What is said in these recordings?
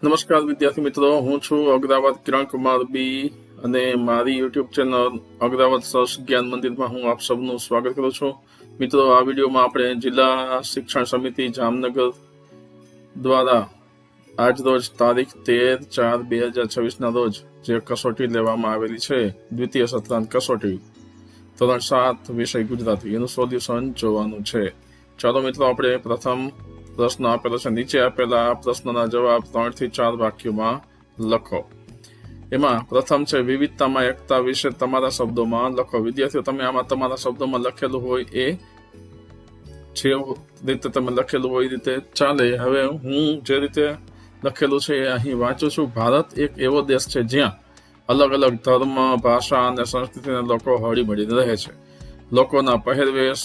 નમસ્કાર વિદ્યાર્થી મિત્રો, હું છું અગ્રાવત કિરણ કુમાર બી અને મારી યુટ્યુબ ચેનલ અગ્રાવત સર્ચ જ્ઞાન મંદિરમાં હું આપ સૌનું સ્વાગત કરું છું. મિત્રો, આ વિડીયોમાં આપણે જિલ્લા શિક્ષણ સમિતિ જામનગર દ્વારા આજ રોજ તારીખ 13/4/2026 રોજ જે કસોટી લેવામાં આવેલી છે, દ્વિતીય સત્રાંત કસોટી ધોરણ 7 વિષય ગુજરાતી, એનું સોલ્યુશન જોવાનું છે. ચાલો મિત્રો, આપણે પ્રથમ પ્રશ્ન આપેલો છે. નીચે આપેલા પ્રશ્નના જવાબ 3 થી 4 વાક્યોમાં લખો. એમાં પ્રથમ છે વિવિધતામાં એકતા વિશે તમારા શબ્દોમાં લખો. વિદ્યાર્થીઓ, તમે આમાં તમારા શબ્દોમાં લખેલું હોય એ જે રીતે તમે લખેલું હોય એ રીતે ચાલે. હવે હું જે રીતે લખેલું છે એ અહીં વાંચું છું. ભારત એક એવો દેશ છે જ્યાં અલગ અલગ ધર્મ, ભાષા અને સંસ્કૃતિના લોકો હળીમળીને રહે છે. લોકોના પહેરવેશ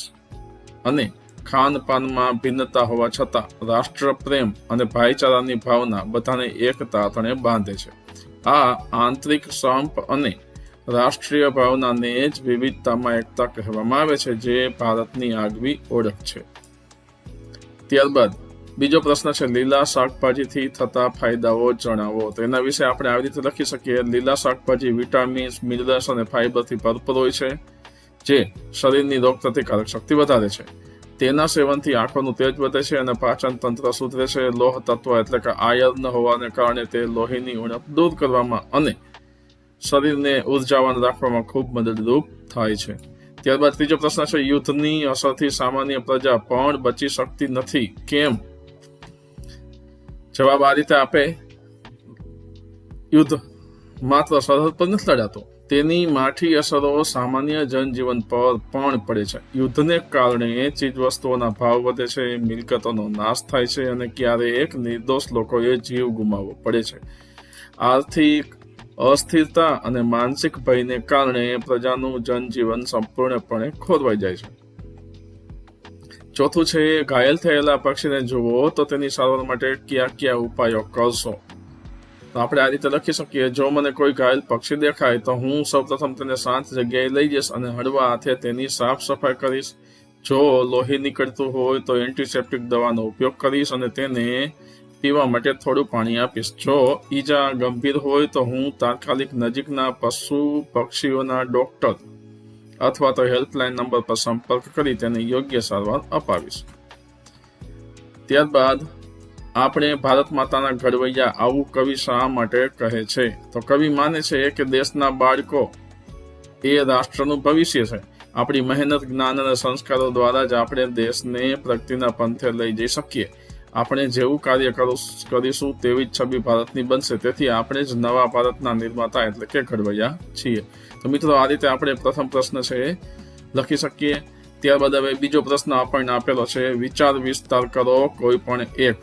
અને ખાનપાનમાં ભિન્નતા હોવા છતાં રાષ્ટ્રપ્રેમ અને ભાઈચારાની ભાવના બધાને એક તાતણે બાંધે છે. આ આંતરિક સંપ અને રાષ્ટ્રીય ભાવનાને જ વિવિધતામાં એકતા કહેવામાં આવે છે, જે ભારતની આગવી ઓળખ છે. ત્યારબાદ બીજો પ્રશ્ન છે લીલા શાકભાજીથી થતા ફાયદાઓ જણાવો. તો એના વિશે આપણે આવી રીતે લખી શકીએ. લીલા શાકભાજી વિટામિન્સ, મિનરલ્સ અને ફાઈબરથી ભરપૂર હોય છે, જે શરીરની રોગ પ્રતિકારક શક્તિ વધારે છે. તેના સેવનથી આંખોનું તેજ વધે છે અને પાચન તંત્ર સુધરે છે. લોહ તત્વ એટલે કે આયર્ન હોવાને કારણે તે લોહીની ઉણપ દૂર કરવામાં અને શરીરને ઉર્જાવાન રાખવામાં ખૂબ મદદરૂપ થાય છે. ત્યારબાદ ત્રીજો પ્રશ્ન છે યુદ્ધની અસરથી સામાન્ય પ્રજા પણ બચી શકતી નથી, કેમ? જવાબ આ રીતે આપે. યુદ્ધ માત્ર સરહદ પર નથી લડાતું, તેની માઠી અસરો સામાન્ય જનજીવન પર પણ પડે છે. યુદ્ધને કારણે ચીજવસ્તુઓના ભાવ વધે છે, મિલકતોનો નાશ થાય છે અને ક્યારેક નિર્દોષ લોકોએ જીવ ગુમાવવો પડે છે. આર્થિક અસ્થિરતા અને માનસિક ભયને કારણે પ્રજાનું જનજીવન સંપૂર્ણપણે ખોરવાઈ જાય છે. ચોથું છે ઘાયલ થયેલા પક્ષીને જુઓ તો તેની સારવાર માટે કયા કયા ઉપાયો કરશો. તો આપણે આ રીતે લખી શકીએ. જો મને કોઈ ઘાયલ પક્ષી દેખાય તો હું સૌપ્રથમ તેને શાંત જગ્યાએ લઈ જઈશ અને હળવા હાથે તેની સાફ સફાઈ કરીશ. જો લોહી નીકળતું હોય તો એન્ટિસેપ્ટિક દવાનો ઉપયોગ કરીશ અને તેને પીવા માટે થોડું પાણી આપીશ. જો ઈજા ગંભીર હોય તો હું તાત્કાલિક નજીકના પશુ પક્ષીઓના ડોક્ટર અથવા તો હેલ્પલાઇન નંબર પર સંપર્ક કરી તેને યોગ્ય સારવાર અપાવીશ. ત્યારબાદ આપણે ભારત માતાના ઘડવૈયા આવું કવિ શા માટે કહે છે? તો કવિ માને છે કે દેશના બાળકો એ રાષ્ટ્રનું ભવિષ્ય છે. આપણી મહેનત, જ્ઞાન અને સંસ્કારો દ્વારા જ આપણે દેશને પ્રગતિના પંથે લઈ જઈ શકીએ. આપણે જેવું કાર્ય કરીશું તેવી જ છબી ભારતની બનશે. તેથી આપણે જ નવા ભારતના નિર્માતા એટલે કે ઘડવૈયા છીએ. તો મિત્રો, આ રીતે આપણે પ્રથમ પ્રશ્ન છે લખી શકીએ. ત્યારબાદ હવે બીજો પ્રશ્ન આપણને આપેલો છે વિચાર વિસ્તાર કરો કોઈ પણ એક.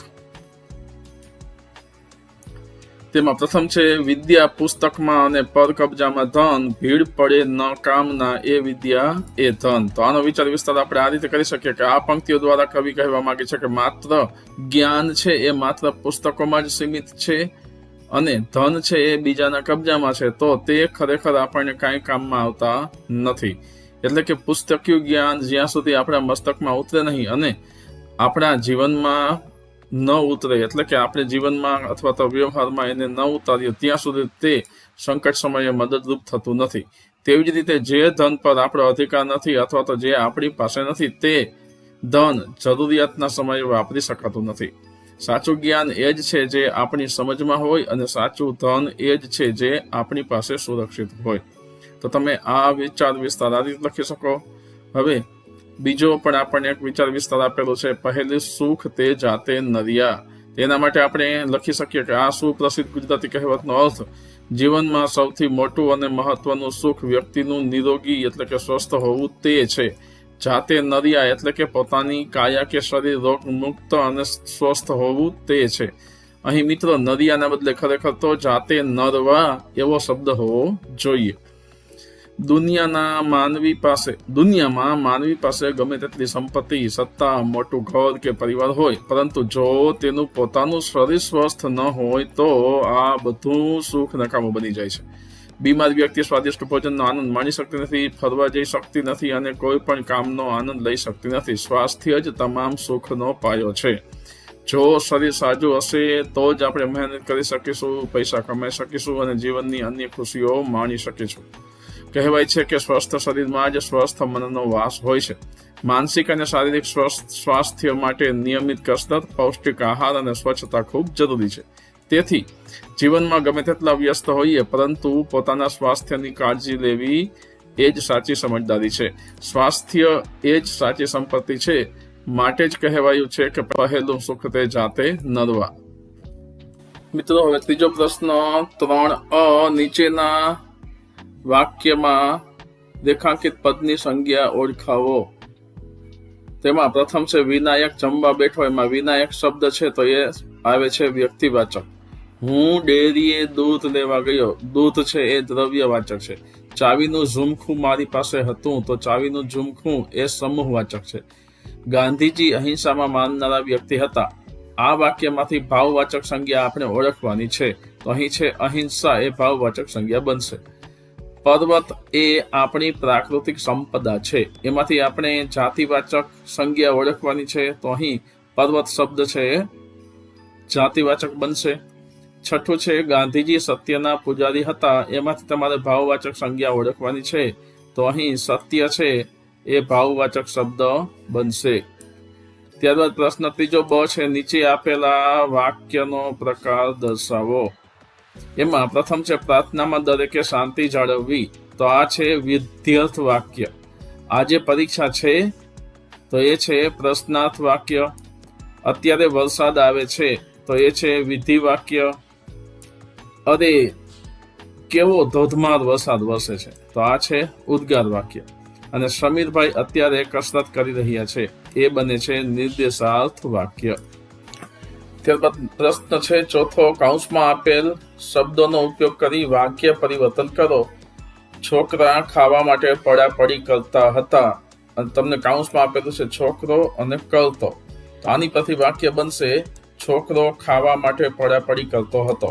તેમાં પ્રથમ છે વિદ્યા પુસ્તકમાં અને પર કબજામાં ધન, ભીડ પડે ન કામના એ વિદ્યા એ ધન. તો આનો વિચાર વિસ્તાર આપણે આ રીતે કરી શકીએ કે આ પંક્તિઓ દ્વારા કવિ કહેવા માંગે છે કે માત્ર જ્ઞાન છે એ માત્ર પુસ્તકોમાં જ સીમિત છે અને ધન છે એ બીજાના કબજામાં છે, તો તે ખરેખર આપણને કાંઈ કામમાં આવતા નથી. એટલે કે પુસ્તકીય જ્ઞાન જ્યાં સુધી આપણા મસ્તકમાં ઉતરે નહીં અને આપણા જીવનમાં ન ઉતરે, એટલે કે આપણે જીવનમાં અથવા તો વ્યવહારમાં એને ન ઉતારીએ ત્યાં સુધી તે સંકટ સમયે મદદરૂપ થતું નથી. તેવી જ રીતે જે ધન પર આપણો અધિકાર નથી અથવા તો જે આપણી પાસે નથી તે ધન જરૂરિયાતના સમયે વાપરી શકાતું નથી. સાચું જ્ઞાન એ જ છે જે આપણી સમજમાં હોય અને સાચું ધન એ જ છે જે આપણી પાસે સુરક્ષિત હોય. તો તમે આ વિચાર વિસ્તાર આ રીતે લખી શકો. હવે બીજો પણ આપણને એક વિચાર વિસ્તાર આપેલો છે પહેલું સુખ તે જાતે નરિયા. તેના માટે આપણે લખી શકીએ કે આ સુપ્રસિદ્ધ ગુજરાતી કહેવતનો અર્થ જીવનમાં સૌથી મોટું અને મહત્વનું સુખ વ્યક્તિનું નિરોગી એટલે કે સ્વસ્થ હોવું તે છે. જાતે નરિયા એટલે કે પોતાની કાયા કે શરીર રોગ મુક્ત અને સ્વસ્થ હોવું તે છે. અહીં મિત્રો નરિયાના બદલે ખરેખર તો જાતે નરવા એવો શબ્દ હોવો જોઈએ. દુનિયામાં માનવી પાસે ગમે તેટલી સંપત્તિ, સત્તા, મોટું ઘર કે પરિવાર હોય, પરંતુ જો તેનું પોતાનું શરીર સ્વસ્થ ન હોય તો આ બધું સુખ નકામું બની જાય છે. બીમાર વ્યક્તિ સ્વાદિષ્ટ ભોજનનો આનંદ માણી શકતી નથી, ફરવા જઈ શકતી નથી અને કોઈ પણ કામનો આનંદ લઈ શકતી નથી. સ્વાસ્થ્ય જ તમામ સુખનો પાયો છે. જો શરીર સાજું હશે તો જ આપણે મહેનત કરી શકીશું, પૈસા કમાઈ શકીશું અને જીવનની અન્ય ખુશીઓ માણી શકીશું. કહેવાય છે કે સ્વસ્થ શરીરમાં જ સ્વસ્થ મનનો વાસ હોય છે. માનસિક અને શારીરિક સ્વાસ્થ્ય માટે નિયમિત કસરત, પૌષ્ટિક આહાર અને સ્વચ્છતા ખૂબ જરૂરી છે. તેથી જીવનમાં ગમે તેટલા વ્યસ્ત હોઈએ, પરંતુ પોતાના સ્વાસ્થ્યની કાળજી લેવી એ જ સાચી સમજદારી છે. સ્વાસ્થ્ય એ જ સાચી સંપત્તિ છે. માટે જ કહેવાયું છે કે પહેલું સુખ તે જાતે નરવા. મિત્રો, હવે ત્રીજો પ્રશ્ન 3 નીચેના વાક્યમાં રેખાંકિત પદની સંજ્ઞા ઓળખાવો. તેમાં પ્રથમ છે વિનાયક જમવા બેઠો. એમાં વિનાયક શબ્દ છે તો એ આવે છે વ્યક્તિવાચક. હું ડેરીએ દૂધ લેવા ગયો. દૂધ છે એ દ્રવ્યવાચક છે. ચાવીનું ઝુમખું મારી પાસે હતું તો ચાવીનું ઝુમખું એ સમૂહવાચક છે. ગાંધીજી અહિંસામાં માનનારા વ્યક્તિ હતા. આ વાક્યમાંથી ભાવવાચક સંજ્ઞા આપણે ઓળખવાની છે. તો અહીં છે અહિંસા, એ ભાવવાચક સંજ્ઞા બનશે. પર્વત એ આપણી પ્રાકૃતિક સંપદા છે. એમાંથી આપણે જાતિવાચક સંજ્ઞા ઓળખવાની છે. તો અહીં પર્વત શબ્દ છે એ જાતિવાચક બનશે. છઠ્ઠું છે ગાંધીજી સત્યના પૂજારી હતા. એમાંથી તમારે ભાવવાચક સંજ્ઞા ઓળખવાની છે. તો અહીં સત્ય છે એ ભાવવાચક શબ્દ બનશે. ત્યારબાદ પ્રશ્ન ત્રીજો બ છે નીચે આપેલા વાક્યનો પ્રકાર દર્શાવો. એમાં પ્રથમ છે પ્રાર્થનામાં દરેકે શાંતિ જાળવવી. તો આ છે વિધ્યર્થ વાક્ય. આજે પરીક્ષા છે તો એ છે પ્રશ્નાર્થ વાક્ય. અત્યારે વરસાદ આવે છે તો એ છે વિધિ વાક્ય. અરે કેવો ધોધમાર વરસાદ વરસે છે તો આ છે ઉદ્ગાર વાક્ય. અને સમીરભાઈ અત્યારે કસરત કરી રહ્યા છે એ બને છે નિર્દેશાર્થ વાક્ય. ત્યારબાદ પ્રશ્ન છે ચોથો, કૌંસમાં આપેલ શબ્દોનો ઉપયોગ કરી વાક્ય પરિવર્તન કરો. છોકરા ખાવા માટે પડાપડી કરતા હતા. અને તમને કૌંસમાં આપેલું છે છોકરો અને કરતો. તો આની પરથી વાક્ય બનશે છોકરો ખાવા માટે પડાપડી કરતો હતો.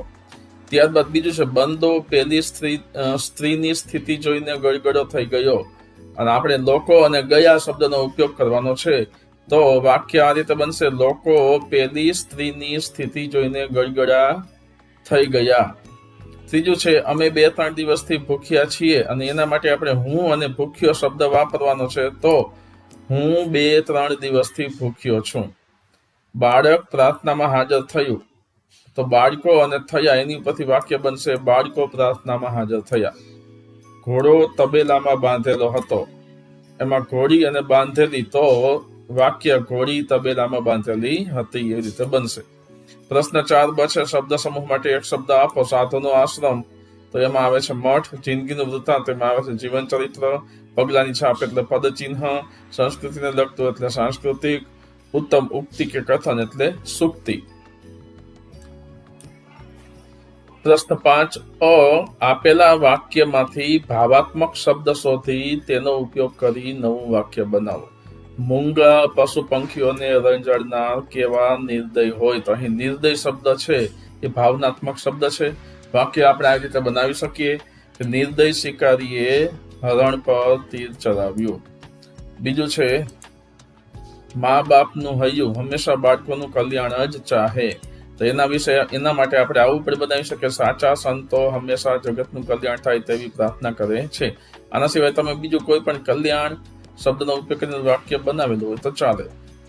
ત્યારબાદ બીજું છે બંદો પેલી સ્ત્રીની સ્થિતિ જોઈને ગળગળો થઈ ગયો. અને આપણે લોકો અને ગયા શબ્દનો ઉપયોગ કરવાનો છે. તો વાક્ય આ રીતે બનશે લોકો પેલી સ્ત્રીની સ્થિતિ જોઈને ગળગળા થઈ ગયા. ત્રીજું છે અમે 2-3 દિવસથી ભૂખ્યા છીએ. અને એના માટે આપણે હું અને ભૂખ્યો શબ્દ વાપરવાનો છે. તો હું 2-3 દિવસથી ભૂખ્યો છું. બાળક પ્રાર્થનામાં હાજર થયું. તો બાળકો અને થયા એની ઉપરથી વાક્ય બનશે બાળકો પ્રાર્થનામાં હાજર થયા. ઘોડો તબેલામાં બાંધેલો હતો. એમાં ઘોડી અને બાંધેલી, તો વાક્ય ઘોડી તબેલામાં બાંધેલી હતી એ રીતે બનશે. પ્રશ્ન 4 છે શબ્દ સમૂહ માટે એક શબ્દ આપો. સાધુનો આશ્રમ તો એમાં આવે છે મઠ. જિંદગીનું વૃત્તાંત એમાં આવે છે જીવન ચરિત્ર. પગલાની છાપ એટલે પદચિહ્ન. સંસ્કૃતિને લગતું એટલે સાંસ્કૃતિક. ઉત્તમ ઉક્તિ કે કથન એટલે સુક્તિ. પ્રશ્ન 5 આપેલા વાક્યમાંથી ભાવાત્મક શબ્દ શોધી તેનો ઉપયોગ કરી નવું વાક્ય બનાવો. મૂંગા પશુ પંખીઓને રંજાડનાર કેવા નિર્દય હોય. તો અહીં નિર્દય શબ્દ છે એ ભાવનાત્મક શબ્દ છે. વાક્ય આપણે આ રીતે બનાવી શકીએ કે નિર્દય શિકારીએ હરણ પર તીર ચલાવ્યું. બીજું છે મા બાપનું હૈયું હંમેશા બાળકોનું કલ્યાણ જ ચાહે. તો એના માટે આપણે આવું પણ બનાવી શકીએ સાચા સંતો હંમેશા જગતનું કલ્યાણ થાય તેવી પ્રાર્થના કરે છે. આના સિવાય તમે બીજું કોઈ પણ કલ્યાણ શબ્દનો ઉપયોગ કરીને વાક્ય બનાવેલું હોય તો ચાલે.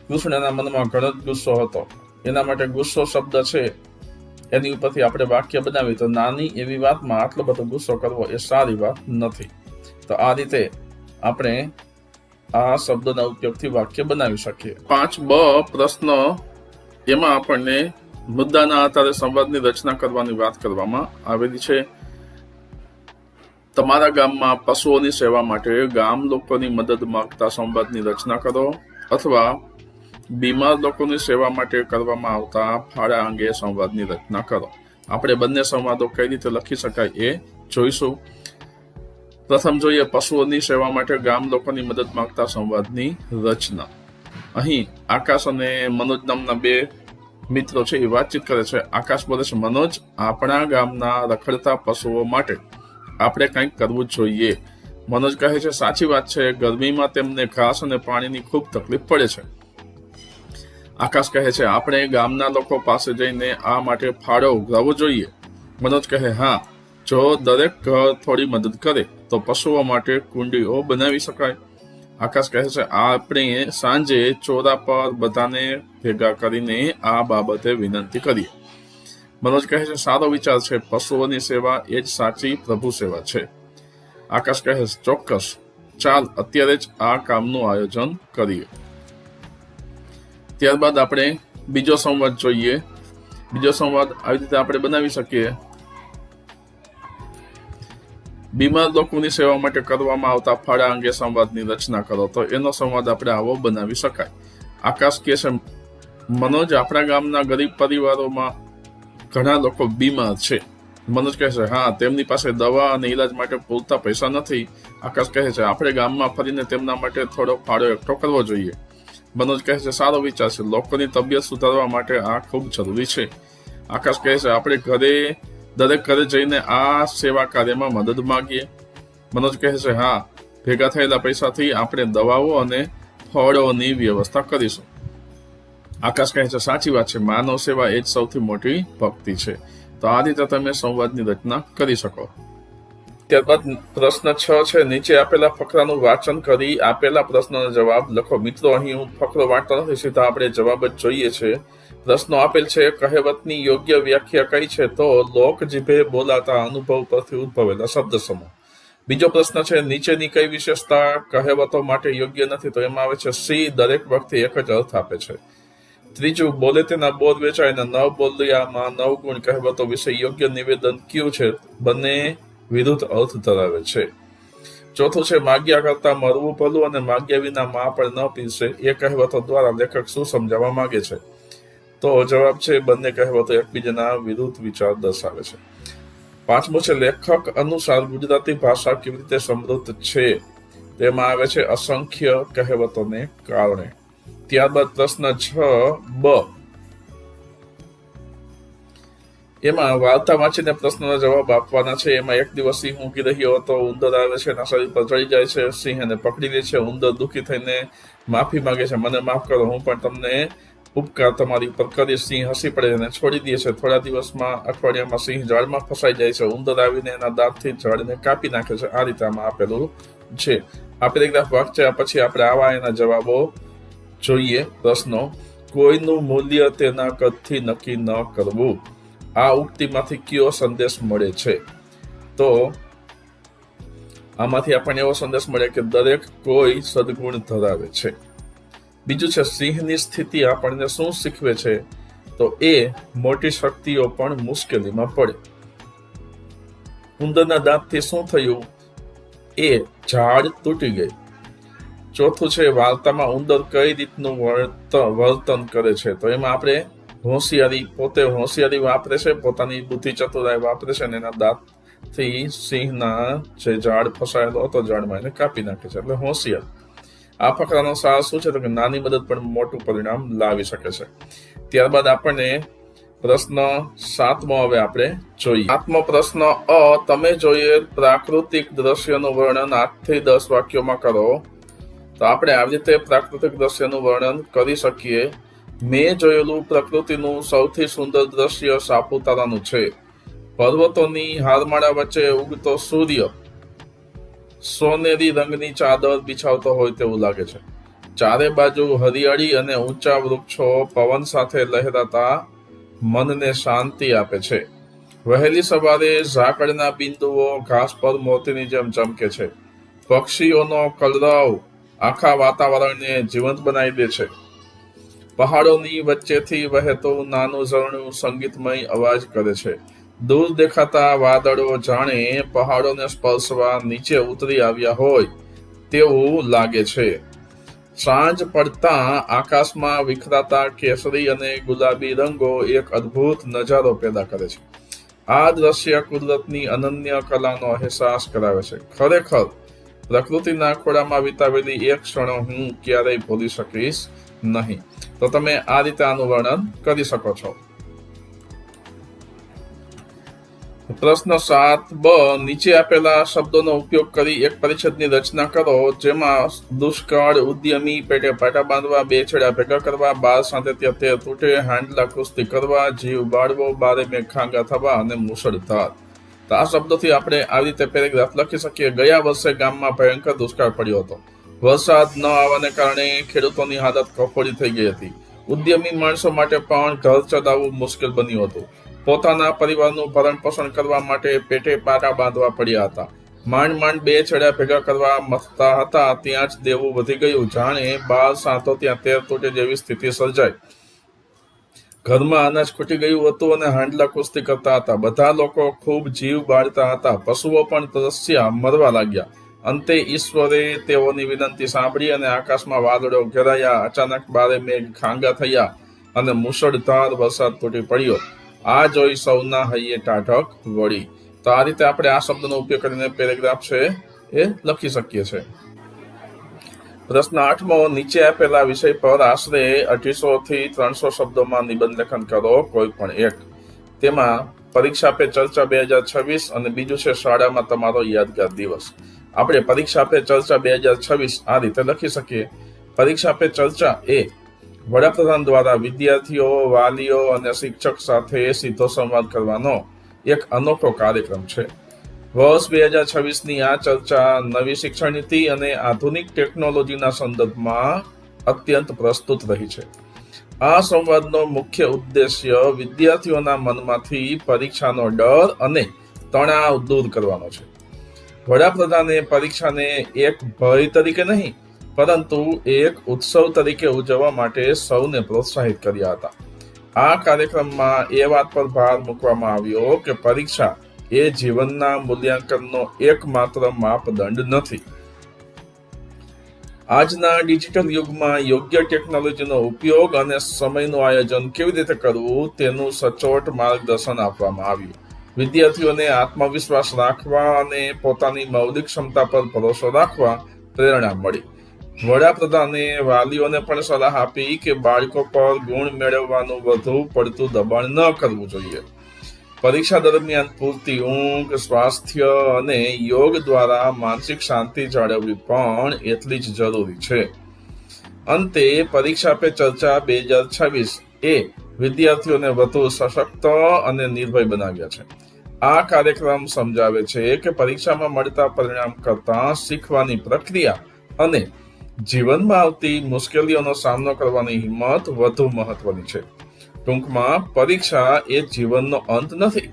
કૃષ્ણના મનમાં ઘણો જ ગુસ્સો હતો. એના માટે ગુસ્સો શબ્દ છે એની ઉપરથી આપણે વાક્ય બનાવીએ તો નાની એવી વાતમાં આટલો બધો ગુસ્સો કરવો એ સારી વાત નથી. તો આ રીતે આપણે આ શબ્દના ઉપયોગથી વાક્ય બનાવી શકીએ. 5બ પ્રશ્ન, એમાં આપણને મુદ્દાના આધારે સંવાદની રચના કરવાની વાત કરવામાં આવેલી છે. તમારા ગામમાં પશુઓની સેવા માટે ગામ લોકોની મદદ માંગતા સંવાદની રચના કરો. અથવા બીમાર લોકોની સેવા માટે કરવામાં આવતા ફાળા અંગે સંવાદની રચના કરો. આપણે બંને સંવાદો કઈ રીતે લખી શકાય એ જોઈશું. પ્રથમ જોઈએ પશુઓની સેવા માટે ગામ લોકોની મદદ માંગતા સંવાદની રચના. અહીં આકાશ અને મનોજ નામના 2 મિત્રો છે એ વાતચીત કરે છે. આકાશ બોલે છે મનોજ, આપણા ગામના રખડતા પશુઓ માટે આપણે કંઈક કરવું જોઈએ. મનોજ કહે છે સાચી વાત છે, ગરમીમાં તેમને ઘાસ અને પાણીની ખૂબ તકલીફ પડે છે. આકાશ કહે છે આપણે ગામના લોકો પાસે જઈને આ માટે ફાળો ઉઘરાવવો જોઈએ. મનોજ કહે હા, જો દરેક ઘર થોડી મદદ કરે તો પશુઓ માટે કુંડીઓ બનાવી શકાય. આકાશ કહે છે આપણે સાંજે ચોરા પર બધાને ભેગા કરીને આ બાબતે વિનંતી કરીએ. મનોજ કહે છે સારો વિચાર છે, પશુઓની સેવા એ જ સાચી પ્રભુ સેવા છે. આકાશ કહે છે ચોક્કસ, ચાલ અત્યારે જ આ કામનું આયોજન કરીએ. ત્યારબાદ આપણે બીજો સંવાદ જોઈએ. બીજો સંવાદ આવી રીતે આપણે બનાવી શકીએ. બીમાર લોકોની સેવા માટે કરવામાં આવતા ફાળા અંગે સંવાદની રચના કરો. તો એનો સંવાદ આપણે આવો બનાવી શકાય. આકાશ કહે છે મનોજ, આપણા ગામના ગરીબ પરિવારોમાં ઘણા લોકો બીમાર છે. મનોજ કહે છે હા, તેમની પાસે દવા અને ઈલાજ માટે પૂરતા પૈસા નથી. આકાશ કહે છે આપણે ગામમાં ફરીને તેમના માટે થોડો ફાળો એકઠો કરવો જોઈએ. મનોજ કહે છે સારો વિચાર છે, લોકોની તબિયત સુધારવા માટે આ ખૂબ જરૂરી છે. આકાશ કહે છે આપણે દરેક ઘરે જઈને આ સેવા કાર્યમાં મદદ માંગીએ. મનોજ કહે છે હા, ભેગા થયેલા પૈસાથી આપણે દવાઓ અને ફળોની વ્યવસ્થા કરીશું. આકાશ કહે છે સાચી વાત છે, માનવ સેવા એ જ સૌથી મોટી ભક્તિ છે. તો આ રીતે તમે સંવાદની રચના કરી શકો. ત્યારબાદ પ્રશ્ન 6 છે, નીચે આપેલા ફકરાનું વાંચન કરી આપેલા પ્રશ્નનો જવાબ લખો. મિત્રો, અહીં હું ફકરો વાંચતો નથી, સીધા આપણે જવાબ જ જોઈએ છે. પ્રશ્નો આપેલ છે. કહેવતની યોગ્ય વ્યાખ્યા કઈ છે? તો લોક જીભે બોલાતા અનુભવ પરથી ઉદ્ભવેલા શબ્દ સમૂહ. બીજો પ્રશ્ન છે, નીચેની કઈ વિશેષતા કહેવતો માટે યોગ્ય નથી? તો એમાં આવે છે સી, દરેક વ્યક્તિ એક જ અર્થ આપે છે. ત્રીજું, બોલે તેના બોર વેચાય અને ન બોલ્યામાં 9 ગુણ કહેવતો વિશે યોગ્ય નિવેદન કયું છે? બંને વિરુદ્ધ અર્થ ધરાવે છે. ચોથું છે, માગ્યા કરતા મરવું ભલું અને માગ્યા વિના મા પણ ન પીરસે. એ કહેવતો દ્વારા લેખક શું સમજાવવા માંગે છે? તો જવાબ છે બંને કહેવતો એકબીજાના વિરુદ્ધ વિચાર દર્શાવે છે. પાંચમું છે, લેખક અનુસાર ગુજરાતી ભાષા કેવી રીતે સમૃદ્ધ છે? તેમાં આવે છે અસંખ્ય કહેવતોને કારણે. ત્યારબાદ પ્રશ્ન 6બ, એમાં વાર્તા વાંચીને પ્રશ્નના જવાબ આપવાના છે. એમાં એક દિવસ સિંહ ઊંઘી રહ્યો હતો. ઉંદર આવે છે, એના શરીર પર ચડી જાય છે. સિંહ એને પકડી લે છે. ઉંદર દુઃખી થઈને માફી માંગે છે, મને માફ કરો, હું પણ તમને ઉપકાર તમારી ઉપર કરીશ. સિંહ હસી પડે અને છોડી દે છે. થોડા દિવસમાં અઠવાડિયામાં સિંહ ઝાડમાં ફસાઈ જાય છે. ઉંદર આવીને એના દાંતથી ઝાડને કાપી નાખે છે. આ રીતે આમાં આપેલું છે. આ પેરેગ્રાફ વાંચ્યા પછી આપણે આવા એના જવાબો જોઈએ. પ્રશ્નો, કોઈનું મૂલ્ય તેના કદથી નક્કી ન કરવું. આ ઉક્તિમાંથી કયો સંદેશ મળે છે? તો આમાંથી આપણને એવો સંદેશ મળે કે દરેક કોઈ સદગુણ ધરાવે છે. બીજું છે, સિંહની સ્થિતિ આપણને શું શીખવે છે? તો એ મોટી શક્તિઓ પણ મુશ્કેલીમાં પડે. ઉંદરના દાંતથી શું થયું? એ ઝાડ તૂટી ગઈ. ચોથું છે, વાર્તામાં ઉંદર કઈ રીતનું વર્તન કરે છે? તો એમાં આપણે પોતે હોશિયારી વાપરે છે, પોતાની બુદ્ધિ ચતુરાઈ વાપરે છે અને એના દાંતથી સિંહના જે ઝાડ ફસાયેલો હતો ઝાડમાં એને કાપી નાખે છે, એટલે હોશિયાર. આ ફકરાનો સાર શું છે? તો કે નાની મદદ પણ મોટું પરિણામ લાવી શકે છે. ત્યારબાદ આપણને પ્રશ્ન 7મો હવે આપણે જોઈએ. 7મો પ્રશ્ન અ, તમે જોયેલ પ્રાકૃતિક દ્રશ્યનું વર્ણન 8 થી 10 વાક્યોમાં કરો. તો આપણે આવી રીતે પ્રાકૃતિક દ્રશ્યનું વર્ણન કરી શકીએ. મેં જોયેલું પ્રકૃતિનું સૌથી સુંદર દ્રશ્ય સાપુતારાનું છે. પર્વતોની હારમાળા વચ્ચે ઉગતો સૂર્ય સોનેરી રંગની ચાદર બિછાવતો હોય તેવું લાગે છે. ચારે બાજુ હરિયાળી અને ઊંચા વૃક્ષો પવન સાથે લહેરાતા મનને શાંતિ આપે છે. વહેલી સવારે ઝાકળના બિંદુઓ ઘાસ પર મોતીની જેમ ચમકે છે. પક્ષીઓનો કલરવ આખા વાતાવરણને જીવંત બનાવી દે છે. પહાડોની વચ્ચેથી વહેતું નાનું ઝરણું સંગીતમય અવાજ કરે છે. દૂર દેખાતા વાદળો જાણે પહાડોને સ્પર્શવા નીચે ઉતરી આવ્યા હોય તેવું લાગે છે. સાંજ પડતા આકાશમાં વિખરાતા કેસરી અને ગુલાબી રંગો એક અદ્ભુત નજારો પેદા કરે છે. આ દ્રશ્ય કુદરતની અનન્ય કલાનો અહેસાસ કરાવે છે. ખરેખર પ્રકૃતિના ખોળામાં વિતાવેલી એક ક્ષણો હું ક્યારેય ભૂલી શકીશ નહીં. તો તમે આ રીતે આનું વર્ણન કરી શકો છો. પ્રશ્ન 7 બ, નીચે આપેલા શબ્દોનો ઉપયોગ કરી એક પરિચ્છેદની રચના કરો જેમાં દુષ્કાળ, ઉદ્યમી, પેટે પાટા બાંધવા, બે છેડા ભેગા કરવા, બાર સાથે તે તૂટે, હાંડલા કુસ્તી કરવા, જીવ બાળવો, બારે મેઘ ખાંગા થવા અને મુશળધાર. તો આ શબ્દોથી આપણે આવી રીતે પેરેગ્રાફ લખી શકીએ. ગયા વર્ષે ગામમાં ભયંકર દુષ્કાળ પડ્યો હતો. વરસાદ ન આવવાને કારણે ખેડૂતોની હાલત કફોડી થઈ ગઈ હતી. ઉદ્યમી માણસો માટે પણ ઘર ચલાવવું મુશ્કેલ બન્યું હતું. પોતાના પરિવારનું ભરણ પોષણ કરવા માટે પેટે પાટા બાંધવા પડ્યા હતા. માંડ માંડ બે છેડા ભેગા કરવા મથતા હતા ત્યાં જ દેવું વધી ગયું. જાણે 12 સાંતો ત્યાં 13 તૂટે જેવી સ્થિતિ સર્જાઈ. ઘરમાં અનાજ ખૂટી ગયું હતું અને હાંડલા કુસ્તી કરતા હતા. બધા લોકો ખૂબ જીવ બાળતા હતા. પશુઓ પણ તરસ્યા મરવા લાગ્યા. અંતે ઈશ્વરે તેઓની વિનંતી સાંભળી અને આકાશમાં વાદળો ઘેરાયા. અચાનક બારે મેઘ ખાંગા થયા અને મુશળધાર વરસાદ તૂટી પડ્યો. આ જોઈ સૌના હૈયે ટાઢક વળી. તો આ રીતે આપણે આ શબ્દનો ઉપયોગ કરીને પેરેગ્રાફ છે એ લખી શકીએ છીએ. પ્રશ્ન 8મો, નીચે આપેલા વિષય પર આશરે 250 થી 300 શબ્દોમાં નિબંધ લેખન કરો, કોઈ પણ એક. તેમાં પરીક્ષા પે ચર્ચા 2026 અને બીજું છે શાળામાં તમારો યાદગાર દિવસ. આપણે પરીક્ષા પે ચર્ચા 2026 આ રીતે લખી શકીએ. પરીક્ષા પે ચર્ચા એ વડાપ્રધાન દ્વારા વિદ્યાર્થીઓ, વાલીઓ અને શિક્ષક સાથે સીધો સંવાદ કરવાનો એક અનોખો કાર્યક્રમ છે. વર્ષ 2026ની આ ચર્ચા નવી શિક્ષણ નીતિ અને આધુનિક ટેકનોલોજીના સંદર્ભમાં અત્યંત પ્રસ્તુત રહી છે. આ સંવાદનો મુખ્ય ઉદ્દેશ્ય વિદ્યાર્થીઓના મનમાંથી પરીક્ષાનો ડર અને તણાવ દૂર કરવાનો છે. વડાપ્રધાને પરીક્ષાને એક ભય તરીકે નહીં પરંતુ એક ઉત્સવ તરીકે ઉજવવા માટે સૌને પ્રોત્સાહિત કર્યા હતા. આ કાર્યક્રમમાં એ વાત પર ભાર મૂકવામાં આવ્યો કે પરીક્ષા એ જીવનના મૂલ્યાંકનનો એકમાત્ર માપદંડ નથી. આજના ડિજિટલ યુગમાં યોગ્ય ટેકનોલોજીનો ઉપયોગ અને સમયનું આયોજન કેવી રીતે કરવું તેનું સચોટ માર્ગદર્શન આપવામાં આવ્યું. વિદ્યાર્થીઓને આત્મવિશ્વાસ રાખવા અને પોતાની મૌલિક ક્ષમતા પર ભરોસો રાખવા પ્રેરણા મળી. વડાપ્રધાને વાલીઓને પણ સલાહ આપી કે બાળકો પર ગુણ મેળવવાનું વધુ પડતું દબાણ ન કરવું જોઈએ. પરીક્ષા દરમિયાન પૂરતી ઊંઘ, સ્વાસ્થ્ય અને યોગ દ્વારા માનસિક શાંતિ જાળવવી પણ એટલી જ જરૂરી છે. અંતે પરીક્ષા પે ચર્ચા 2026 એ વિદ્યાર્થીઓને વધુ સશક્ત અને નિર્ભય બનાવ્યા છે. આ કાર્યક્રમ સમજાવે છે કે પરીક્ષામાં મળતા પરિણામ કરતા શીખવાની પ્રક્રિયા અને જીવનમાં આવતી મુશ્કેલીઓનો સામનો કરવાની હિંમત વધુ મહત્વની છે. ટૂંકમાં પરીક્ષા એ જીવનનો અંત નથી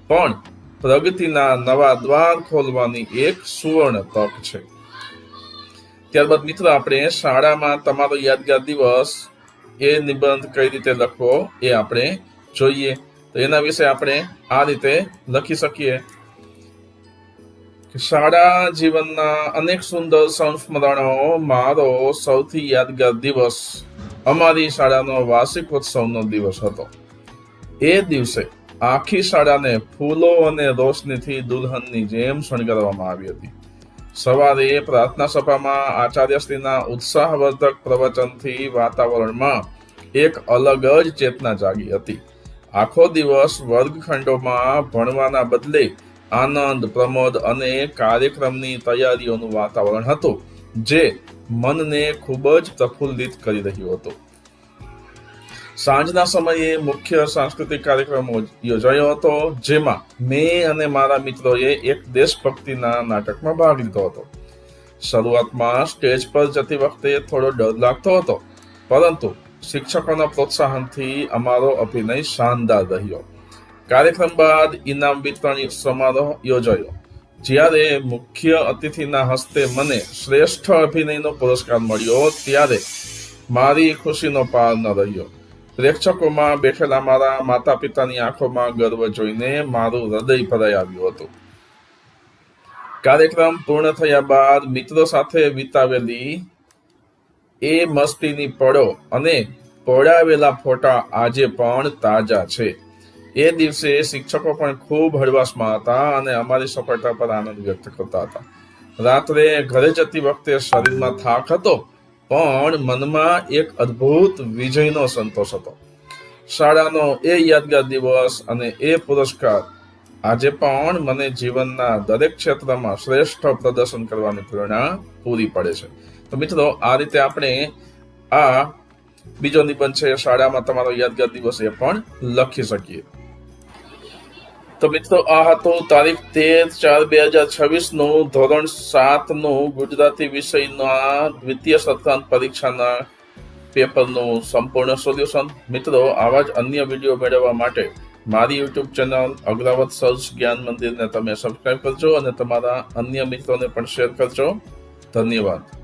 પણ પ્રગતિના નવા દ્વાર ખોલવાની એક સુવર્ણ તક છે. ત્યારબાદ મિત્રો આપણે શાળામાં તમારો યાદગાર દિવસ એ નિબંધ કઈ રીતે લખવો એ આપણે જોઈએ. તો એના વિશે આપણે આ રીતે લખી શકીએ. શાળા જીવનના અનેક સુંદર સંસ્મરણો. મારો સૌથી યાદગાર દિવસ અમારી શાળાનો વાર્ષિકોત્સવનો દિવસ હતો. એ દિવસે આખી શાળાને ફૂલો અને રોશનીથી દુલ્હનની જેમ શણગારવામાં આવી હતી. સવારે પ્રાર્થના સભામાં આચાર્યશ્રીના ઉત્સાહવર્ધક પ્રવચનથી વાતાવરણમાં એક અલગ જ ચેતના જાગી હતી. આખો દિવસ વર્ગખંડોમાં ભણવાના બદલે આનંદ, પ્રમોદ અને કાર્યક્રમની તૈયારીઓનું વાતાવરણ હતું જે મનને ખૂબ જ પ્રફુલ્લિત કરી રહ્યું હતું. સાંજના સમયે મુખ્ય સાંસ્કૃતિક કાર્યક્રમ યોજાયો હતો જેમાં મેં અને મારા મિત્રોએ એક દેશભક્તિના નાટકમાં ભાગ લીધો હતો. શરૂઆતમાં સ્ટેજ પર જતી વખતે થોડો ડર લાગતો હતો પરંતુ શિક્ષકોના પ્રોત્સાહનથી અમારો અભિનય શાનદાર રહ્યો. કાર્યક્રમ બાદ ઇનામ વિતરણ સમારોહ યોજાયો જ્યારે મુખ્ય અતિથિના હસ્તે મને શ્રેષ્ઠ અભિનયનો પુરસ્કાર મળ્યો ત્યારે મારી ખુશીનો પાર ન રહ્યો. પ્રેક્ષકોમાં બેઠેલા મારા માતા પિતાની આંખોમાં ગર્વ જોઈને મારું હૃદય ભરાઈ આવ્યું હતું. કાર્યક્રમ પૂર્ણ થયા બાદ મિત્રો સાથે વિતાવેલી એ મસ્તીની પળો અને પડાવેલા ફોટા આજે પણ તાજા છે. એ દિવસે શિક્ષકો પણ ખૂબ હળવાશમાં હતા અને અમારી સફળતા પર આનંદ વ્યક્ત કરતા હતા. રાત્રે ઘરે જતી વખતે શરીરમાં થાક હતો પણ મનમાં એક અદ્ભુત વિજયનો સંતોષ હતો. શાળાનો એ યાદગાર દિવસ અને એ પુરસ્કાર આજે પણ મને જીવનના દરેક ક્ષેત્રમાં શ્રેષ્ઠ પ્રદર્શન કરવાની પ્રેરણા પૂરી પડે છે. તો મિત્રો, આ રીતે આપણે આ બીજો નિબંધ છે શાળામાં તમારો યાદગાર દિવસ એ પણ લખી શકીએ. તો મિત્રો, આ હતું તારીખ 13/4/2026 નું ધોરણ 7 નું ગુજરાતી વિષયના દ્વિતીય સત્રાંત પરીક્ષાના પેપરનું સંપૂર્ણ સોલ્યુશન. મિત્રો, આવા જ અન્ય વિડીયો મેળવવા માટે મારી યુટ્યુબ ચેનલ અગ્રાવત સર્ચ જ્ઞાન મંદિરને તમે સબસ્ક્રાઇબ કરજો અને તમારા અન્ય મિત્રોને પણ શેર કરજો. ધન્યવાદ.